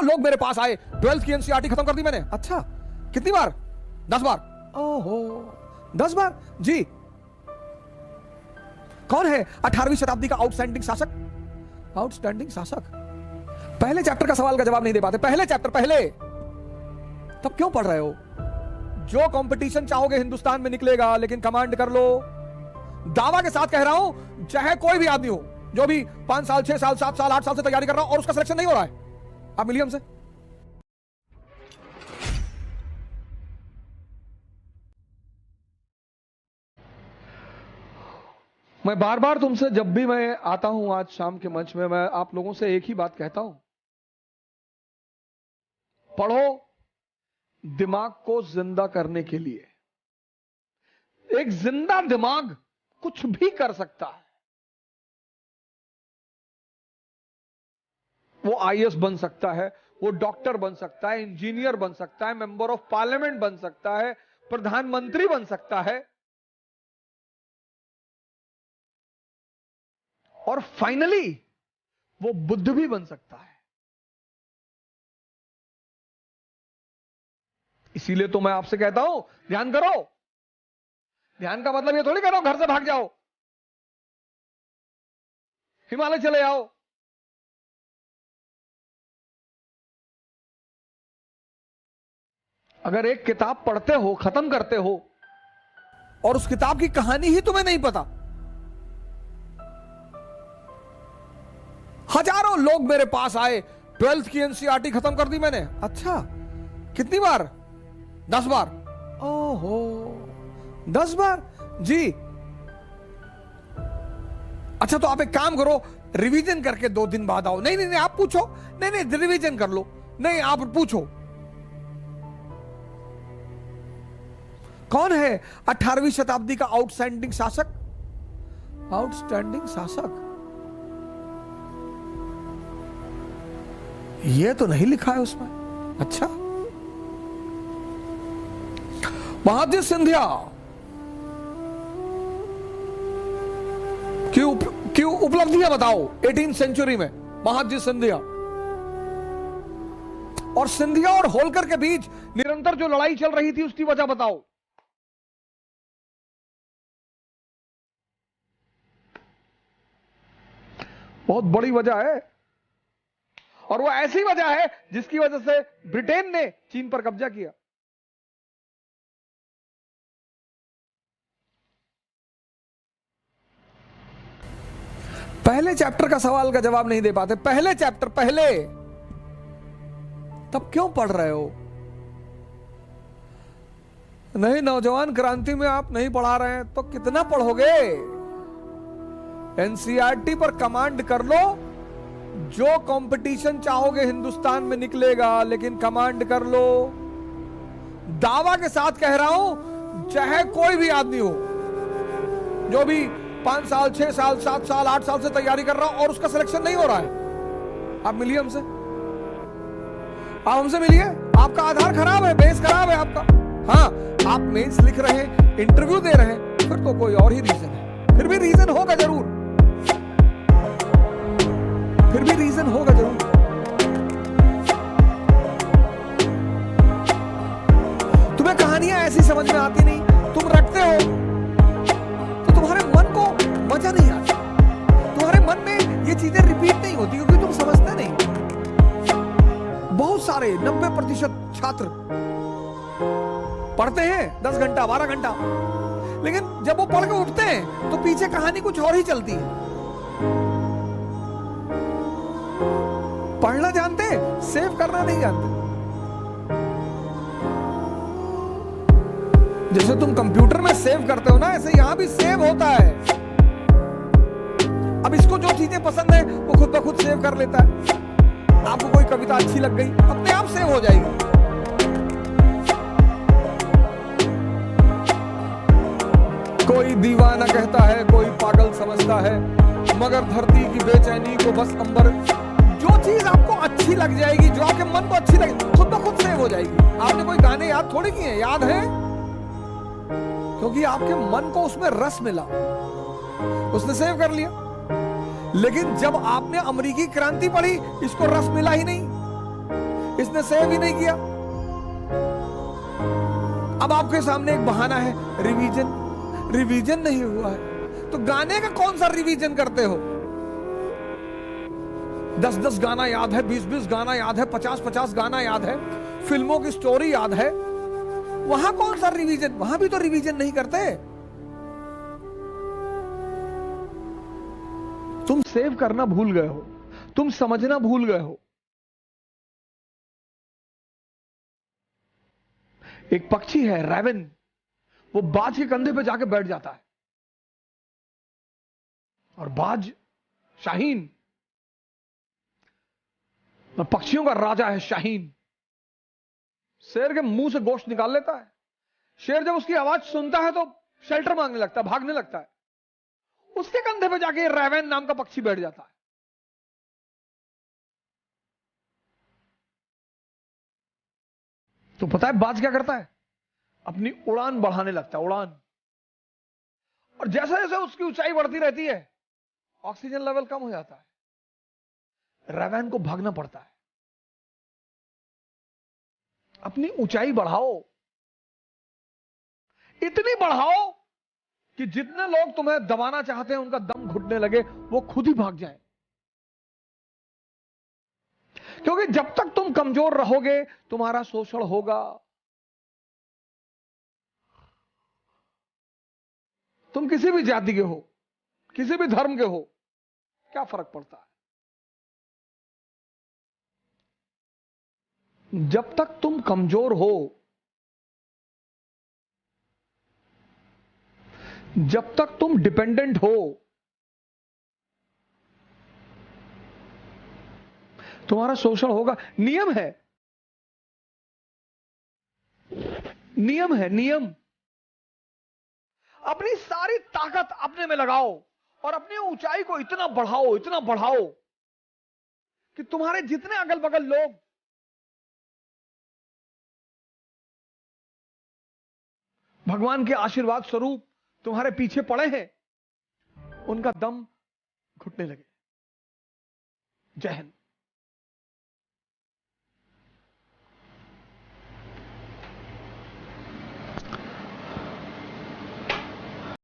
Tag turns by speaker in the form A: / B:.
A: हजारों लोग मेरे पास आए, 12th की एनसीईआरटी खत्म कर दी मैंने। अच्छा, कितनी बार? 10 बार। ओहो, 10 बार जी। कौन है 18वीं शताब्दी का आउटस्टैंडिंग शासक? आउटस्टैंडिंग शासक। पहले चैप्टर का सवाल का जवाब नहीं दे पाते। पहले चैप्टर, पहले, तब क्यों पढ़ रहे हो? जो कंपटीशन चाहोगे हिंदुस्तान में निकलेगा, लेकिन कमांड कर लो। दावा के साथ कह रहा हूं, चाहे कोई भी आदमी हो जो भी 5 साल, 6 साल, 7 साल, 8 साल से तैयारी कर रहा हो और उसका सिलेक्शन नहीं हो रहा है, आप मिलिए हमसे। मैं बार बार तुमसे, जब भी मैं आता हूं आज शाम के मंच में, मैं आप लोगों से एक ही बात कहता हूं, पढ़ो दिमाग को जिंदा करने के लिए। एक जिंदा दिमाग कुछ भी कर सकता है। वो आईएएस बन सकता है, वो डॉक्टर बन सकता है, इंजीनियर बन सकता है, मेंबर ऑफ पार्लियामेंट बन सकता है, प्रधानमंत्री बन सकता है, और फाइनली वो बुद्ध भी बन सकता है। इसीलिए तो मैं आपसे कहता हूं, ध्यान करो। ध्यान का मतलब ये थोड़ी कह रहा हूं घर से भाग जाओ, हिमालय चले आओ। अगर एक किताब पढ़ते हो, खत्म करते हो, और उस किताब की कहानी ही तुम्हें नहीं पता, हजारों लोग मेरे पास आए, 12th की एनसीईआरटी खत्म कर दी मैंने। अच्छा, कितनी बार? 10 बार। ओहो, 10 बार जी। अच्छा, तो आप एक काम करो, रिवीजन करके 2 दिन बाद आओ। नहीं नहीं नहीं, आप पूछो। नहीं नहीं, रिवीजन कर लो। नहीं, आप पूछो। कौन है 18वीं शताब्दी का आउटस्टैंडिंग शासक? आउटस्टैंडिंग शासक, ये तो नहीं लिखा है उसमें। अच्छा, महादजी सिंधिया की उपलब्धियां बताओ 18th सेंचुरी में। महादजी सिंधिया और सिंधिया और होलकर के बीच निरंतर जो लड़ाई चल रही थी, उसकी वजह बताओ। बहुत बड़ी वजह है, और वो ऐसी वजह है जिसकी वजह से ब्रिटेन ने चीन पर कब्जा किया। पहले चैप्टर का सवाल का जवाब नहीं दे पाते। पहले चैप्टर, पहले, तब क्यों पढ़ रहे हो? नहीं, नौजवान क्रांति में आप नहीं पढ़ा रहे हैं तो कितना पढ़ोगे? एनसीईआरटी पर कमांड कर लो। जो कंपटीशन चाहोगे हिंदुस्तान में निकलेगा, लेकिन कमांड कर लो। दावा के साथ कह रहा हूं, चाहे कोई भी आदमी हो जो भी 5 साल, 6 साल, 7 साल, 8 साल से तैयारी कर रहा हो और उसका सिलेक्शन नहीं हो रहा है, आप मिलिए हमसे। आप हमसे मिलिए। आपका आधार खराब है, बेस खराब है आपका। हाँ, आप मेंस लिख रहे हैं, इंटरव्यू दे रहे हैं, फिर तो कोई और ही रीजन है। फिर भी रीजन होगा जरूर, फिर भी रीजन होगा जरूर। तुम्हें कहानियां ऐसी समझ में आती नहीं, तुम रटते हो तो तुम्हारे मन को मजा नहीं आता, तुम्हारे मन में ये चीजें रिपीट नहीं होती, क्योंकि तुम समझते नहीं। बहुत सारे 90% छात्र पढ़ते हैं 10 घंटा, 12 घंटा, लेकिन जब वो पढ़ के उठते हैं तो पीछे कहानी कुछ और ही चलती है। पढ़ना जानते, सेव करना नहीं जानते। जैसे तुम कंप्यूटर में सेव करते हो ना, ऐसे यहां भी सेव होता है। अब इसको जो चीजें पसंद है वो खुद ब खुद सेव कर लेता है। आपको कोई कविता अच्छी लग गई, अपने आप सेव हो जाएगी। कोई दीवाना कहता है, कोई पागल समझता है, मगर धरती की बेचैनी को बस अंबर। जो चीज आपको अच्छी लग जाएगी, जो आपके मन को अच्छी लगे, खुद ब खुद सेव हो जाएगी। आपने कोई गाने याद थोड़ी किए, याद है क्योंकि आपके मन को उसमें रस मिला, उसने सेव कर लिया। लेकिन जब आपने अमेरिकी क्रांति पढ़ी, इसको रस मिला ही नहीं, इसने सेव ही नहीं किया। अब आपके सामने एक बहाना है, रिवीजन नहीं हुआ है। तो गाने का कौन सा रिवीजन करते हो? 10-10 गाना याद है, 20-20 गाना याद है, 50-50 गाना याद है, फिल्मों की स्टोरी याद है, वहां कौन सा रिवीजन? वहां भी तो रिवीजन नहीं करते। तुम सेव करना भूल गए हो, तुम समझना भूल गए हो। एक पक्षी है रैवन, वो बाज के कंधे पे जाके बैठ जाता है, और बाज शाहीन, पक्षियों का राजा है शाहीन, शेर के मुंह से गोश्त निकाल लेता है। शेर जब उसकी आवाज सुनता है तो शेल्टर मांगने लगता है, भागने लगता है। उसके कंधे पे जाके रैवन नाम का पक्षी बैठ जाता है। तो पता है बाज क्या करता है? अपनी उड़ान बढ़ाने लगता है, उड़ान। और जैसे जैसे उसकी ऊंचाई बढ़ती रहती है, ऑक्सीजन लेवल कम हो जाता है, रैवन को भागना पड़ता है। अपनी ऊंचाई बढ़ाओ, इतनी बढ़ाओ कि जितने लोग तुम्हें दबाना चाहते हैं उनका दम घुटने लगे, वो खुद ही भाग जाएं। क्योंकि जब तक तुम कमजोर रहोगे तुम्हारा शोषण होगा। तुम किसी भी जाति के हो, किसी भी धर्म के हो, क्या फर्क पड़ता है? जब तक तुम कमजोर हो, जब तक तुम डिपेंडेंट हो, तुम्हारा शोषण होगा। नियम है, नियम है, नियम। अपनी सारी ताकत अपने में लगाओ और अपनी ऊंचाई को इतना बढ़ाओ, इतना बढ़ाओ कि तुम्हारे जितने अगल बगल लोग भगवान के आशीर्वाद स्वरूप तुम्हारे पीछे पड़े हैं, उनका दम घुटने लगे। जय हिंद।